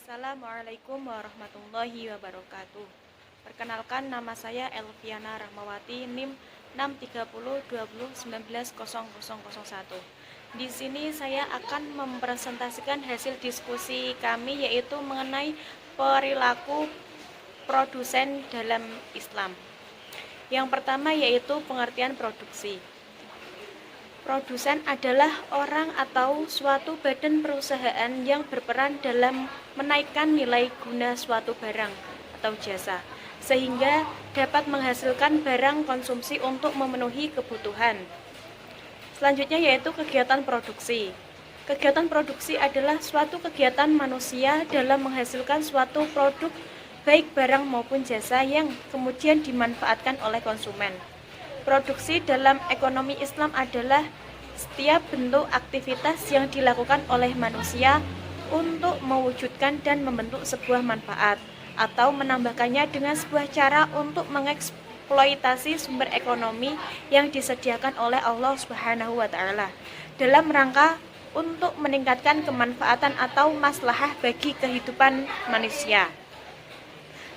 Assalamualaikum warahmatullahi wabarakatuh. Perkenalkan, nama saya Elviana Rahmawati, NIM 63020190001. Di sini saya akan mempresentasikan hasil diskusi kami, yaitu mengenai perilaku produsen dalam Islam. Yang pertama yaitu pengertian produksi. Produsen adalah orang atau suatu badan perusahaan yang berperan dalam menaikkan nilai guna suatu barang atau jasa, sehingga dapat menghasilkan barang konsumsi untuk memenuhi kebutuhan. Selanjutnya yaitu kegiatan produksi. Kegiatan produksi adalah suatu kegiatan manusia dalam menghasilkan suatu produk, baik barang maupun jasa yang kemudian dimanfaatkan oleh konsumen. Produksi dalam ekonomi Islam adalah setiap bentuk aktivitas yang dilakukan oleh manusia untuk mewujudkan dan membentuk sebuah manfaat atau menambahkannya dengan sebuah cara untuk mengeksploitasi sumber ekonomi yang disediakan oleh Allah Subhanahu wa taala dalam rangka untuk meningkatkan kemanfaatan atau maslahah bagi kehidupan manusia.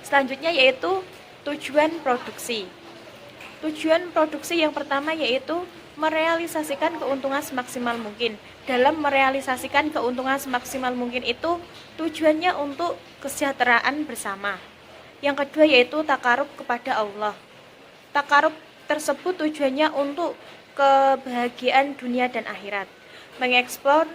Selanjutnya yaitu tujuan produksi. Tujuan produksi yang pertama yaitu merealisasikan keuntungan semaksimal mungkin. Dalam merealisasikan keuntungan semaksimal mungkin itu tujuannya untuk kesejahteraan bersama. Yang kedua yaitu takarub kepada Allah. Takarub tersebut tujuannya untuk kebahagiaan dunia dan akhirat. Mengeksplor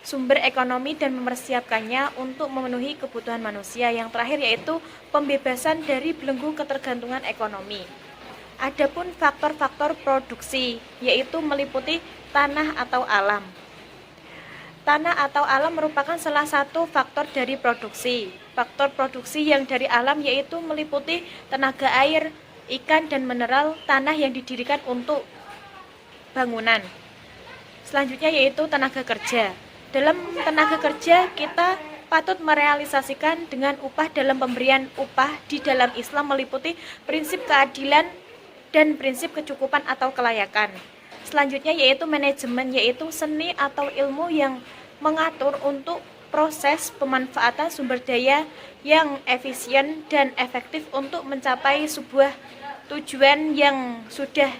sumber ekonomi dan mempersiapkannya untuk memenuhi kebutuhan manusia. Yang terakhir yaitu pembebasan dari belenggu ketergantungan ekonomi. Adapun faktor-faktor produksi yaitu meliputi tanah atau alam. Tanah atau alam merupakan salah satu faktor dari produksi. Faktor produksi yang dari alam yaitu meliputi tenaga air, ikan dan mineral tanah yang didirikan untuk bangunan. Selanjutnya yaitu tenaga kerja. Dalam tenaga kerja kita patut merealisasikan dengan upah. Dalam pemberian upah di dalam Islam meliputi prinsip keadilan dan prinsip kecukupan atau kelayakan. Selanjutnya yaitu manajemen, yaitu seni atau ilmu yang mengatur untuk proses pemanfaatan sumber daya yang efisien dan efektif untuk mencapai sebuah tujuan yang sudah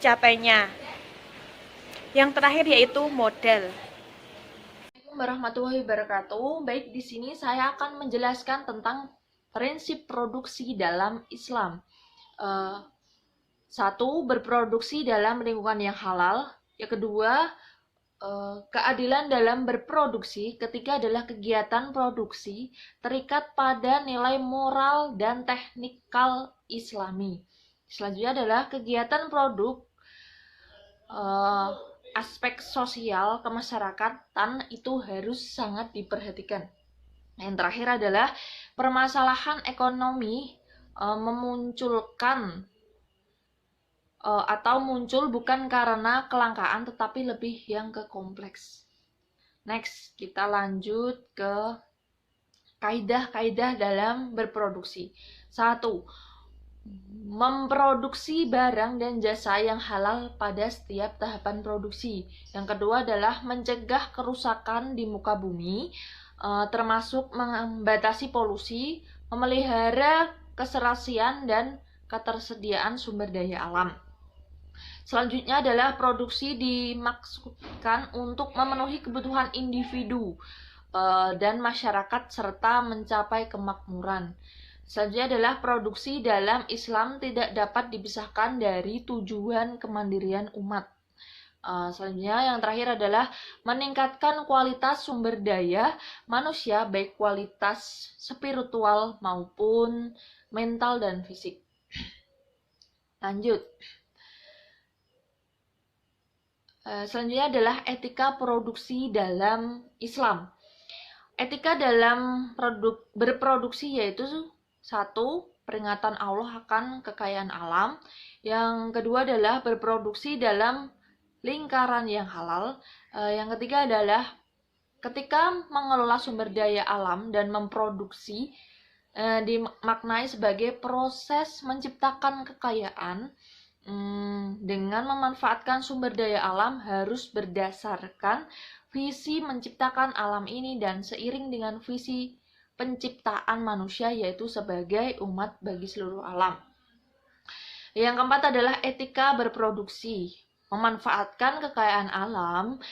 dicapainya. Yang terakhir yaitu modal. Warahmatullahi wabarakatuh. Baik, di sini saya akan menjelaskan tentang prinsip produksi dalam Islam. Satu, berproduksi dalam lingkungan yang halal. Yang kedua, keadilan dalam berproduksi. Ketiga adalah kegiatan produksi terikat pada nilai moral dan teknikal Islami. Selanjutnya adalah kegiatan produk. Aspek sosial kemasyarakatan itu harus sangat diperhatikan. Yang terakhir adalah permasalahan ekonomi memunculkan atau muncul bukan karena kelangkaan tetapi lebih yang ke kompleks. Next, kita lanjut ke kaidah-kaidah dalam berproduksi. 1. Memproduksi barang dan jasa yang halal pada setiap tahapan produksi. Yang kedua adalah mencegah kerusakan di muka bumi, termasuk membatasi polusi, memelihara keserasian dan ketersediaan sumber daya alam. Selanjutnya adalah produksi dimaksudkan untuk memenuhi kebutuhan individu dan masyarakat serta mencapai kemakmuran. Selanjutnya adalah produksi dalam Islam tidak dapat dipisahkan dari tujuan kemandirian umat. Selanjutnya yang terakhir adalah meningkatkan kualitas sumber daya manusia, baik kualitas spiritual maupun mental dan fisik. Lanjut. Selanjutnya adalah etika produksi dalam Islam. Etika dalam berproduksi yaitu 1. Peringatan Allah akan kekayaan alam. Yang kedua adalah berproduksi dalam lingkaran yang halal. Yang ketiga adalah ketika mengelola sumber daya alam dan memproduksi dimaknai sebagai proses menciptakan kekayaan dengan memanfaatkan sumber daya alam harus berdasarkan visi menciptakan alam ini dan seiring dengan visi penciptaan manusia yaitu sebagai umat bagi seluruh alam. Yang keempat adalah etika berproduksi. Memanfaatkan kekayaan alam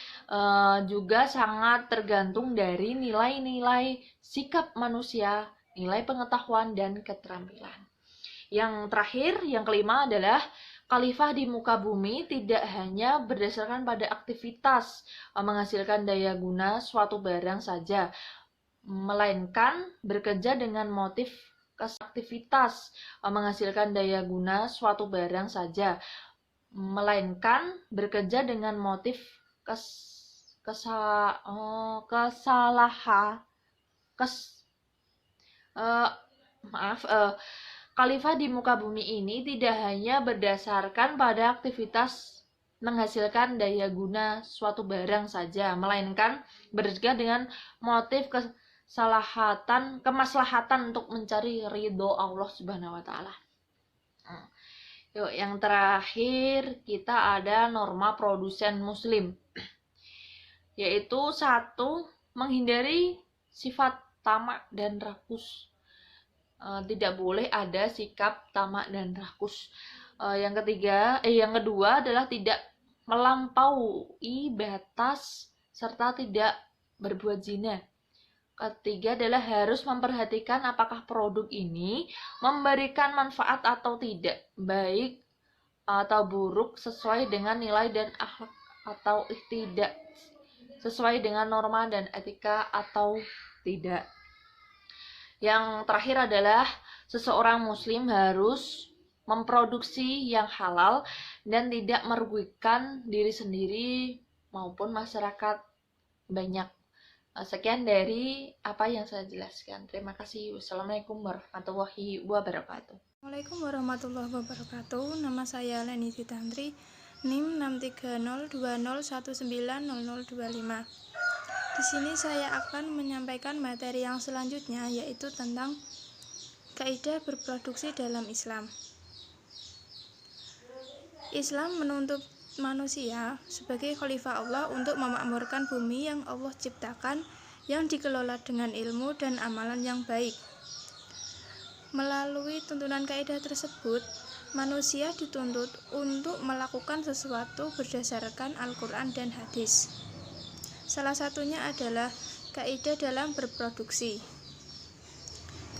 juga sangat tergantung dari nilai-nilai sikap manusia, nilai pengetahuan, dan keterampilan. Yang terakhir, yang kelima adalah khalifah di muka bumi tidak hanya berdasarkan pada aktivitas menghasilkan daya guna suatu barang saja, melainkan bekerja dengan motif aktivitas menghasilkan daya guna suatu barang saja, melainkan bekerja dengan motif khalifah di muka bumi ini tidak hanya berdasarkan pada aktivitas menghasilkan daya guna suatu barang saja, melainkan bekerja dengan motif kemaslahatan untuk mencari ridho Allah Subhanahu wa taala. Yuk, yang terakhir kita ada norma produsen muslim. Yaitu 1. Menghindari sifat tamak dan rakus. Tidak boleh ada sikap tamak dan rakus. Yang kedua adalah tidak melampaui batas serta tidak berbuat zina. Ketiga adalah harus memperhatikan apakah produk ini memberikan manfaat atau tidak, baik atau buruk, sesuai dengan nilai dan akhlak atau tidak, sesuai dengan norma dan etika atau tidak. Yang terakhir adalah seseorang muslim harus memproduksi yang halal dan tidak merugikan diri sendiri maupun masyarakat banyak. Sekian dari apa yang saya jelaskan. Terima kasih. Wassalamualaikum warahmatullahi wabarakatuh. Assalamualaikum warahmatullahi wabarakatuh. Nama saya Leni Fitantri, NIM 63020190025. Di sini saya akan menyampaikan materi yang selanjutnya, yaitu tentang kaidah berproduksi dalam Islam. Islam menuntut manusia sebagai khalifah Allah untuk memakmurkan bumi yang Allah ciptakan, yang dikelola dengan ilmu dan amalan yang baik. Melalui tuntunan kaidah tersebut, manusia dituntut untuk melakukan sesuatu berdasarkan Al-Quran dan hadis. Salah satunya adalah kaidah dalam berproduksi.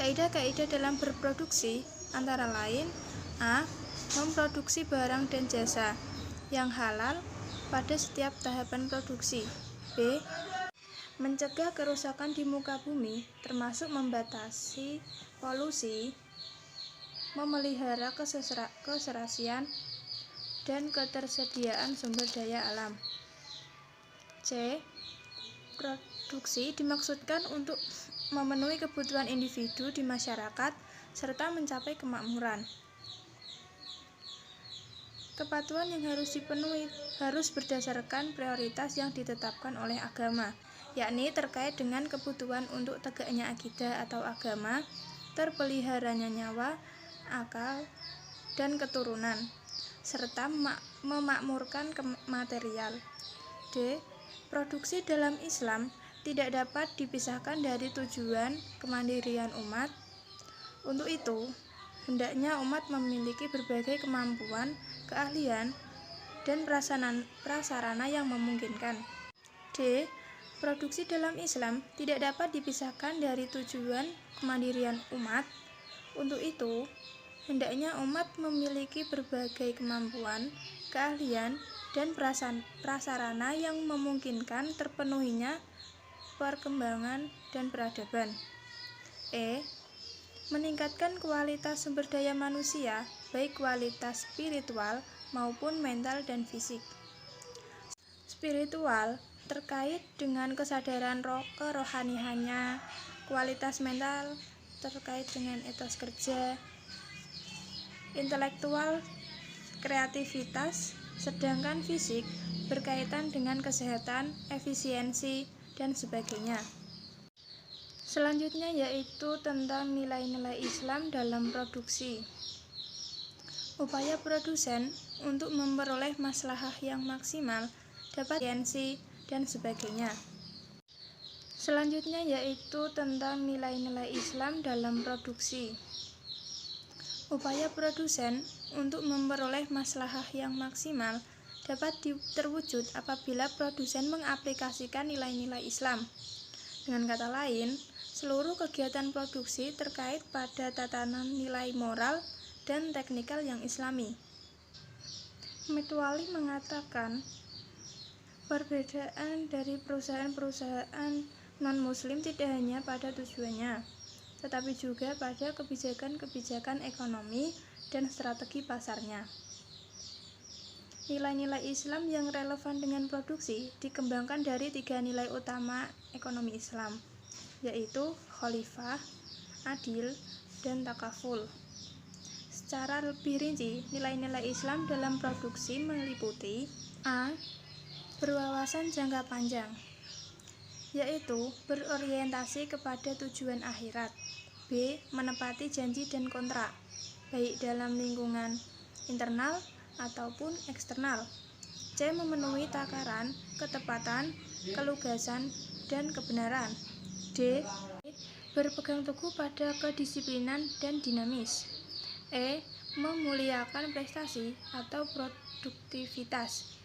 Kaidah-kaidah dalam berproduksi antara lain: A. Memproduksi barang dan jasa yang halal pada setiap tahapan produksi. B. Mencegah kerusakan di muka bumi, termasuk membatasi polusi, memelihara keserasian dan ketersediaan sumber daya alam. C. Produksi dimaksudkan untuk memenuhi kebutuhan individu di masyarakat serta mencapai kemakmuran. Kepatuhan yang harus dipenuhi harus berdasarkan prioritas yang ditetapkan oleh agama, yakni terkait dengan kebutuhan untuk tegaknya akidah atau agama, terpeliharanya nyawa, akal, dan keturunan, serta memakmurkan material. D. Produksi dalam Islam tidak dapat dipisahkan dari tujuan kemandirian umat. Untuk itu, hendaknya umat memiliki berbagai kemampuan, keahlian, dan prasarana yang memungkinkan. D. Produksi dalam Islam tidak dapat dipisahkan dari tujuan kemandirian umat. Untuk itu, hendaknya umat memiliki berbagai kemampuan, keahlian, dan prasarana yang memungkinkan terpenuhinya perkembangan dan peradaban. E. Meningkatkan kualitas sumber daya manusia, baik kualitas spiritual maupun mental dan fisik. Spiritual terkait dengan kesadaran kerohaniannya, kualitas mental terkait dengan etos kerja, intelektual, kreativitas, sedangkan fisik berkaitan dengan kesehatan, efisiensi, dan sebagainya. Selanjutnya yaitu tentang nilai-nilai Islam dalam produksi. Upaya produsen untuk memperoleh maslahah yang maksimal dapat efisiensi dan sebagainya. Selanjutnya yaitu tentang nilai-nilai Islam dalam produksi. Upaya produsen untuk memperoleh maslahah yang maksimal dapat terwujud apabila produsen mengaplikasikan nilai-nilai Islam. Dengan kata lain, seluruh kegiatan produksi terkait pada tatanan nilai moral dan teknikal yang islami. Mitwali mengatakan, perbedaan dari perusahaan-perusahaan non-muslim tidak hanya pada tujuannya, tetapi juga pada kebijakan-kebijakan ekonomi dan strategi pasarnya. Nilai-nilai Islam yang relevan dengan produksi dikembangkan dari 3 nilai utama ekonomi Islam, yaitu khalifah, adil, dan takaful. Secara lebih rinci, nilai-nilai Islam dalam produksi meliputi A. Berwawasan jangka panjang, yaitu berorientasi kepada tujuan akhirat. B. Menepati janji dan kontrak, baik dalam lingkungan internal ataupun eksternal. C. Memenuhi takaran, ketepatan, kelugasan, dan kebenaran. D. Berpegang teguh pada kedisiplinan dan dinamis. E. Memuliakan prestasi atau produktivitas.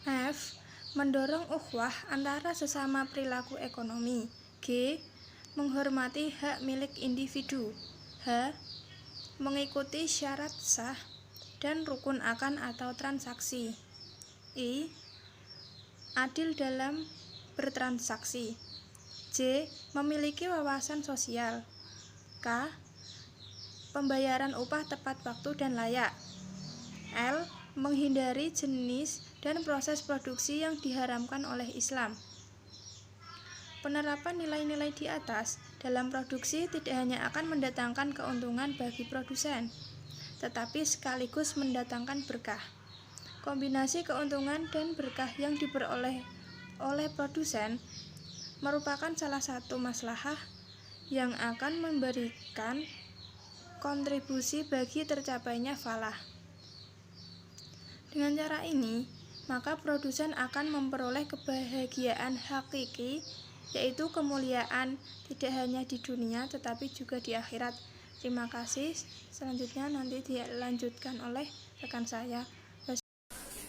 F. Mendorong ukhuwah antara sesama perilaku ekonomi. G. Menghormati hak milik individu. H. Mengikuti syarat sah dan rukun akan atau transaksi. I. Adil dalam bertransaksi. J. Memiliki wawasan sosial. K. Pembayaran upah tepat waktu dan layak. L. Menghindari jenis dan proses produksi yang diharamkan oleh Islam. Penerapan nilai-nilai di atas dalam produksi tidak hanya akan mendatangkan keuntungan bagi produsen, tetapi sekaligus mendatangkan berkah. Kombinasi keuntungan dan berkah yang diperoleh oleh produsen merupakan salah satu maslahah yang akan memberikan kontribusi bagi tercapainya falah. Dengan cara ini, maka produsen akan memperoleh kebahagiaan hakiki, yaitu kemuliaan tidak hanya di dunia tetapi juga di akhirat. Terima kasih. Selanjutnya nanti dilanjutkan oleh rekan saya.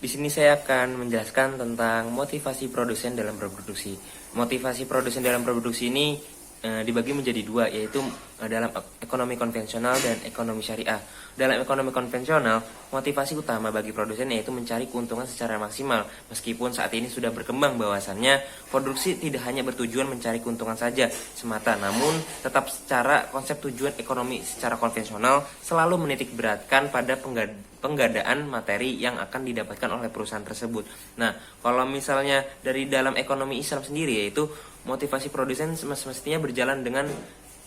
Di sini saya akan menjelaskan tentang motivasi produsen dalam berproduksi. Motivasi produsen dalam berproduksi ini dibagi menjadi dua, yaitu dalam ekonomi konvensional dan ekonomi syariah. Dalam ekonomi konvensional, motivasi utama bagi produsen yaitu mencari keuntungan secara maksimal. Meskipun saat ini sudah berkembang bahwasannya produksi tidak hanya bertujuan mencari keuntungan saja semata, namun tetap secara konsep tujuan ekonomi secara konvensional selalu menitik beratkan pada penggadaan materi yang akan didapatkan oleh perusahaan tersebut. Nah, kalau misalnya dari dalam ekonomi Islam sendiri, yaitu motivasi produsen semestinya berjalan dengan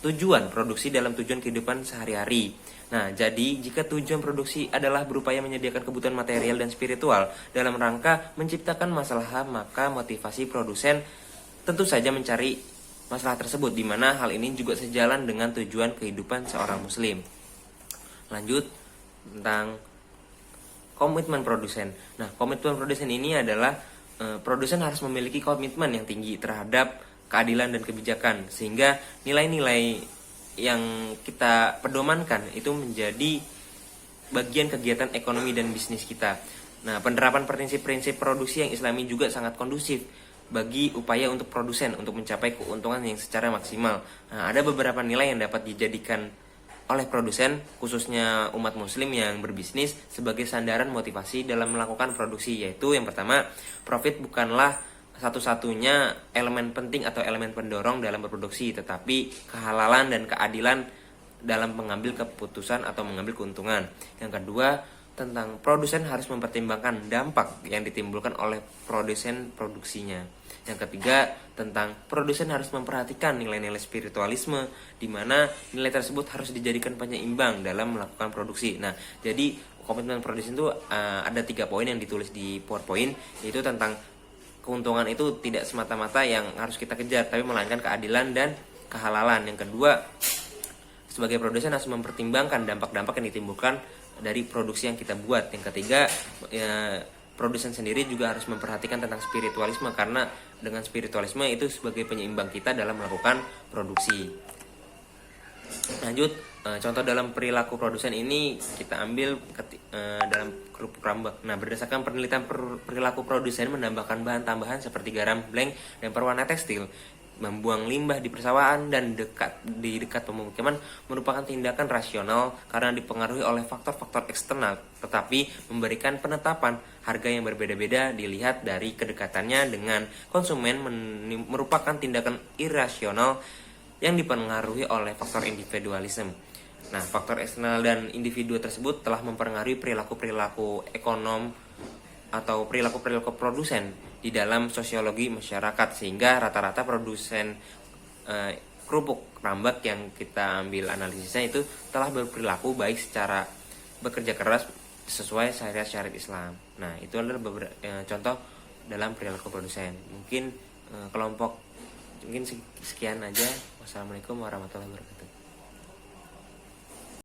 tujuan produksi dalam tujuan kehidupan sehari-hari. Nah, jadi jika tujuan produksi adalah berupaya menyediakan kebutuhan material dan spiritual dalam rangka menciptakan masalah, maka motivasi produsen tentu saja mencari masalah tersebut, di mana hal ini juga sejalan dengan tujuan kehidupan seorang muslim. Lanjut tentang komitmen produsen. Nah, komitmen produsen ini adalah produsen harus memiliki komitmen yang tinggi terhadap keadilan dan kebijakan, sehingga nilai-nilai yang kita pedomankan itu menjadi bagian kegiatan ekonomi dan bisnis kita. Nah, penerapan prinsip-prinsip produksi yang islami juga sangat kondusif bagi upaya untuk produsen untuk mencapai keuntungan yang secara maksimal. Nah, ada beberapa nilai yang dapat dijadikan oleh produsen, khususnya umat muslim yang berbisnis, sebagai sandaran motivasi dalam melakukan produksi, yaitu yang pertama, profit bukanlah satu-satunya elemen penting atau elemen pendorong dalam berproduksi, tetapi kehalalan dan keadilan dalam mengambil keputusan atau mengambil keuntungan. Yang kedua, tentang produsen harus mempertimbangkan dampak yang ditimbulkan oleh produsen produksinya. Yang ketiga, tentang produsen harus memperhatikan nilai-nilai spiritualisme, di mana nilai tersebut harus dijadikan penyeimbang dalam melakukan produksi. Nah, jadi komitmen produsen itu ada 3 poin yang ditulis di PowerPoint, yaitu tentang keuntungan itu tidak semata-mata yang harus kita kejar, tapi melainkan keadilan dan kehalalan. Yang kedua, sebagai produsen harus mempertimbangkan dampak-dampak yang ditimbulkan dari produksi yang kita buat. Yang ketiga, produsen sendiri juga harus memperhatikan tentang spiritualisme, karena dengan spiritualisme itu sebagai penyeimbang kita dalam melakukan produksi. Lanjut, contoh dalam perilaku produsen ini kita ambil dalam kerupuk rambak. Nah, berdasarkan penelitian perilaku produsen menambahkan bahan tambahan seperti garam, blank, dan perwarna tekstil, membuang limbah di persawahan dan di dekat pemukiman merupakan tindakan rasional karena dipengaruhi oleh faktor-faktor eksternal, tetapi memberikan penetapan harga yang berbeda-beda dilihat dari kedekatannya dengan konsumen merupakan tindakan irasional yang dipengaruhi oleh faktor individualisme. Nah, faktor eksternal dan individu tersebut telah mempengaruhi perilaku-perilaku ekonom atau perilaku-perilaku produsen di dalam sosiologi masyarakat, sehingga rata-rata produsen kerupuk rambak yang kita ambil analisisnya itu telah berperilaku baik secara bekerja keras sesuai syariat-syariat Islam. Nah, itu adalah beberapa contoh dalam perilaku produsen. Mungkin sekian aja. Wassalamualaikum warahmatullahi wabarakatuh.